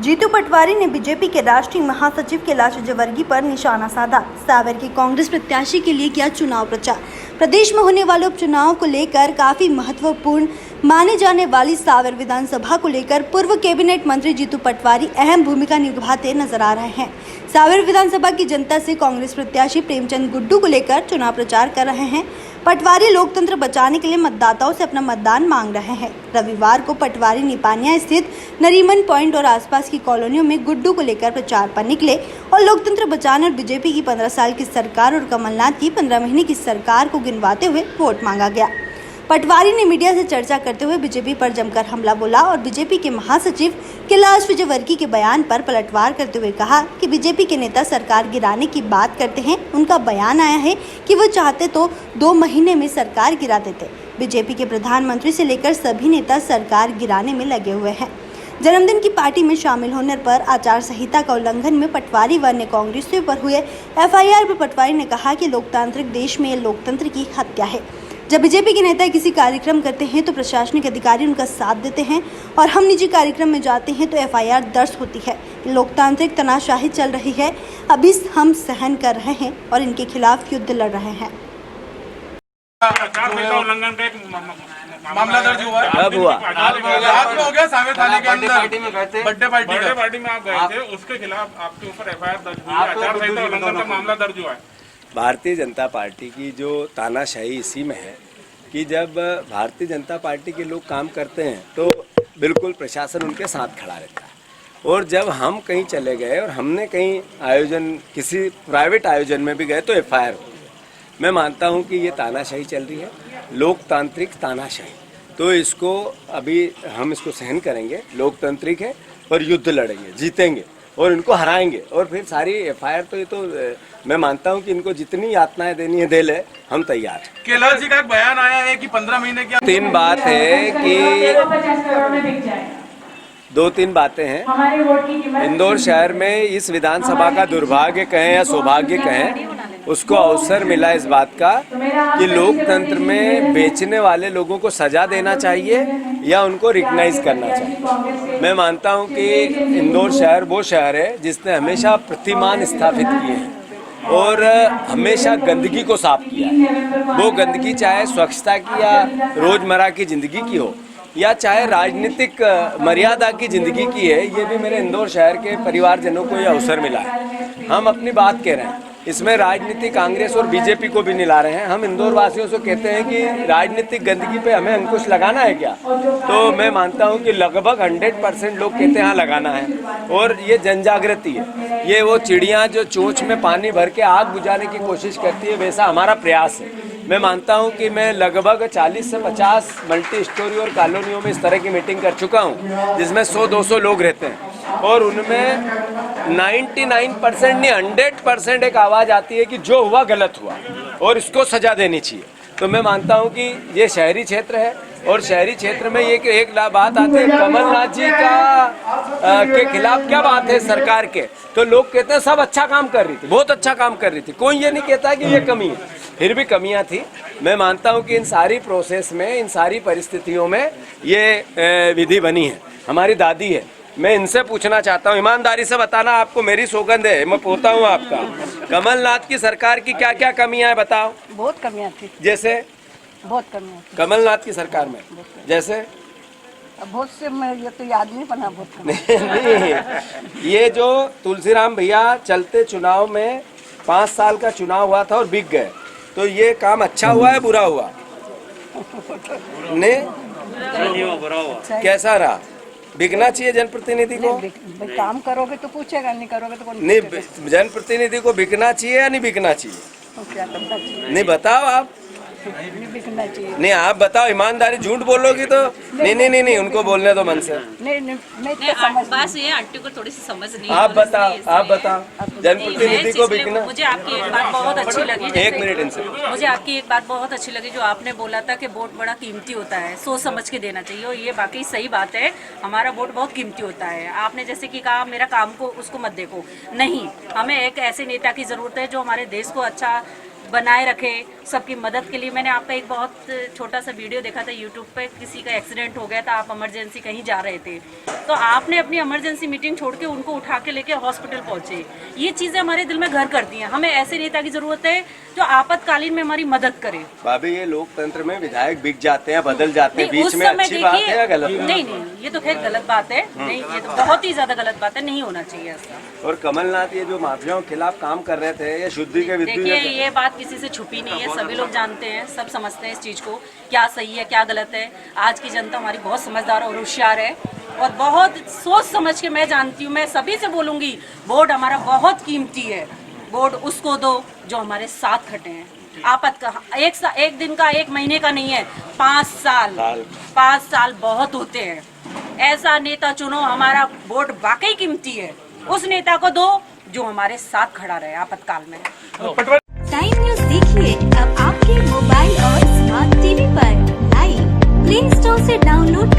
जीतू पटवारी ने बीजेपी के राष्ट्रीय महासचिव कैलाश विजयवर्गीय पर निशाना साधा। सावर के कांग्रेस प्रत्याशी के लिए किया चुनाव प्रचार। प्रदेश में होने वाले उपचुनाव को लेकर काफी महत्वपूर्ण माने जाने वाली सावर विधानसभा को लेकर पूर्व कैबिनेट मंत्री जीतू पटवारी अहम भूमिका निभाते नजर आ रहे हैं। सावर विधानसभा की जनता से कांग्रेस प्रत्याशी प्रेमचंद गुड्डू को लेकर चुनाव प्रचार कर रहे हैं। पटवारी लोकतंत्र बचाने के लिए मतदाताओं से अपना मतदान मांग रहे हैं। रविवार को पटवारी निपानिया स्थित नरीमन पॉइंट और आसपास की कॉलोनियों में गुड्डू को लेकर प्रचार पर निकले और लोकतंत्र बचाने और बीजेपी की 15 साल की सरकार और कमलनाथ की 15 महीने की सरकार को गिनवाते हुए वोट मांगा गया। पटवारी ने मीडिया से चर्चा करते हुए बीजेपी पर जमकर हमला बोला और बीजेपी के महासचिव कैलाश विजयवर्गीय के बयान पर पलटवार करते हुए कहा कि बीजेपी के नेता सरकार गिराने की बात करते हैं। उनका बयान आया है कि वो चाहते तो 2 महीने में सरकार गिरा देते। बीजेपी के प्रधानमंत्री से लेकर सभी नेता सरकार गिराने में लगे हुए हैं। जन्मदिन की पार्टी में शामिल होने पर आचार संहिता का उल्लंघन में पटवारी व अन्य कांग्रेसियों पर हुए एफआईआर पर पटवारी ने कहा कि लोकतांत्रिक देश में लोकतंत्र की हत्या है। जब बीजेपी के नेता किसी कार्यक्रम करते हैं तो प्रशासनिक अधिकारी उनका साथ देते हैं और हम निजी कार्यक्रम में जाते हैं तो एफआईआर दर्ज होती है। लोकतांत्रिक तनाशाही चल रही है, अभी हम सहन कर रहे हैं और इनके खिलाफ युद्ध लड़ रहे हैं। मामला दर्ज हुआ है। कब हुआ? रात में हो गया। सागर थाने के अंदर पार्टी में गए थे। बर्थडे पार्टी में आप गए थे, उसके खिलाफ आपके ऊपर एफआईआर दर्ज हुई है। आचार संहिता उल्लंघन का मामला दर्ज हुआ है। भारतीय जनता पार्टी की जो तानाशाही इसी में है कि जब भारतीय जनता पार्टी के लोग काम करते हैं तो बिल्कुल प्रशासन उनके साथ खड़ा रहता है, और जब हम कहीं चले गए और हमने कहीं आयोजन किसी प्राइवेट आयोजन में भी गए तो एफआईआर हो गई। मैं मानता हूं कि ये तानाशाही चल रही है, लोकतांत्रिक तानाशाही। तो इसको अभी हम इसको सहन करेंगे, लोकतांत्रिक है, पर युद्ध लड़ेंगे, जीतेंगे और इनको हराएंगे। और फिर सारी एफआईआर तो ये तो मैं मानता हूं कि इनको जितनी यातनाएं देनी है दे ले, हम तैयार हैं। कैलाश जी का एक बयान आया है कि 15 महीने की 3 बात है कि 2-3 बातें हैं। इंदौर शहर में इस विधानसभा का दुर्भाग्य कहें या सौभाग्य कहें, उसको अवसर मिला इस बात का कि लोकतंत्र में बेचने वाले लोगों को सजा देना चाहिए या उनको रिकग्नाइज करना चाहिए। मैं मानता हूं कि इंदौर शहर वो शहर है जिसने हमेशा प्रतिमान स्थापित किए हैं और हमेशा गंदगी को साफ किया है। वो गंदगी चाहे स्वच्छता की या रोजमर्रा की जिंदगी की हो या चाहे राजनीतिक मर्यादा की जिंदगी की है, ये भी मेरे इंदौर शहर के परिवारजनों को ये अवसर मिला है। हम अपनी बात कह रहे हैं, इसमें राजनीतिक कांग्रेस और बीजेपी को भी मिला रहे हैं। हम इंदौर वासियों से कहते हैं कि राजनीतिक गंदगी पे हमें अंकुश लगाना है क्या? तो मैं मानता हूं कि लगभग 100% लोग कहते हैं हाँ लगाना है, और ये जनजागृति है। ये वो चिड़ियां जो चोंच में पानी भर के आग बुझाने की कोशिश करती है, वैसा हमारा प्रयास है। मैं मानता हूं कि मैं लगभग 40 से 50 मल्टी स्टोरी और कॉलोनियों में इस तरह की मीटिंग कर चुका हूं, जिसमें 100-200 लोग रहते हैं, और उनमें 99% नहीं 100% एक आवाज़ आती है कि जो हुआ गलत हुआ और इसको सजा देनी चाहिए। तो मैं मानता हूं कि ये शहरी क्षेत्र है, और शहरी क्षेत्र में ये एक बात आती है कमलनाथ जी के खिलाफ क्या बात है सरकार के, तो लोग कहते हैं सब अच्छा काम कर रही थी, बहुत अच्छा काम कर रही थी। कोई ये नहीं कहता कि ये कमी है, फिर भी कमियां थी। मैं मानता हूं कि इन सारी प्रोसेस में, इन सारी परिस्थितियों में ये विधि बनी है। हमारी दादी है, मैं इनसे पूछना चाहता हूं, ईमानदारी से बताना, आपको मेरी सौगंध है, मैं पोता हूं आपका। कमलनाथ की सरकार की क्या क्या कमियां हैं बताओ? बहुत कमियां थी। जैसे? बहुत कमियां थी कमलनाथ की सरकार में जैसे? बहुत से मैं ये तो याद नहीं बना। बहुत नहीं, ये जो तुलसीराम भैया चलते चुनाव में 5 साल का चुनाव हुआ था और बिक गए, तो ये काम अच्छा हुआ है बुरा हुआ? नहीं, बुरा हुआ। कैसा रहा? बिकना चाहिए जनप्रतिनिधि को? काम करोगे तो पूछेगा, नहीं करोगे तो कौन नहीं, जनप्रतिनिधि को बिकना चाहिए या नहीं बिकना चाहिए? तो क्या करना चाहिए? नहीं, बताओ आप। नहीं बिकना चाहिए। नहीं, आप बताओ, ईमानदारी, झूठ बोलोगी तो नहीं, उनको बोलने दो मन से। नहीं मैं तो समझ बस ये आंटी को थोड़ी सी समझ नहीं। आप बताओ जनप्रतिनिधि को बिकना। मुझे आपकी एक बात बहुत अच्छी लगी। एक मिनट इनसे। मुझे आपकी एक बात बहुत अच्छी लगी जो आपने बोला था कि वोट बड़ा कीमती होता है, सोच समझ के देना चाहिए, और ये बाकी सही बात है। हमारा वोट बहुत कीमती होता है। आपने जैसे कि कहा मेरा काम को उसको मत देखो, नहीं, हमें एक ऐसे नेता की जरूरत है जो हमारे देश को अच्छा बनाए रखे सबकी मदद के लिए। मैंने आपका एक बहुत छोटा सा वीडियो देखा था यूट्यूब पे, किसी का एक्सीडेंट हो गया था, आप इमरजेंसी कहीं जा रहे थे, तो आपने अपनी इमरजेंसी मीटिंग छोड़ के उनको उठा के लेके हॉस्पिटल पहुंचे। ये चीज़ें हमारे दिल में घर करती हैं। हमें ऐसे नेता की ज़रूरत है जो आपातकालीन में हमारी मदद करे। भाभी ये लोकतंत्र में विधायक बिक जाते हैं, बदल जाते हैं, नहीं, बीच उस में समय अच्छी बात है या गलत? नहीं नहीं, ये तो खैर गलत बात है। नहीं, ये तो बहुत ही ज्यादा गलत बात है, नहीं होना चाहिए ऐसा। और कमलनाथ ये जो माफियाओं के खिलाफ काम कर रहे थे, ये शुद्धि के विद्युत देखिए, ये बात किसी से छुपी नहीं है, सभी लोग जानते हैं, सब समझते हैं इस चीज़ को, क्या सही है क्या गलत है। आज की जनता हमारी बहुत समझदार और होशियार है और बहुत सोच समझ के, मैं जानती हूँ, मैं सभी से बोलूँगी, वोट हमारा बहुत कीमती है। वोट उसको दो जो हमारे साथ खटे हैं। आपत का एक दिन का, एक महीने का नहीं है, 5 साल बहुत होते हैं। ऐसा नेता चुनो, हमारा वोट वाकई कीमती है, उस नेता को दो जो हमारे साथ खड़ा रहे आपातकाल में। टाइम न्यूज देखिए अब आपके मोबाइल और स्मार्ट टीवी पर लाइव प्ले स्टोर से डाउनलोड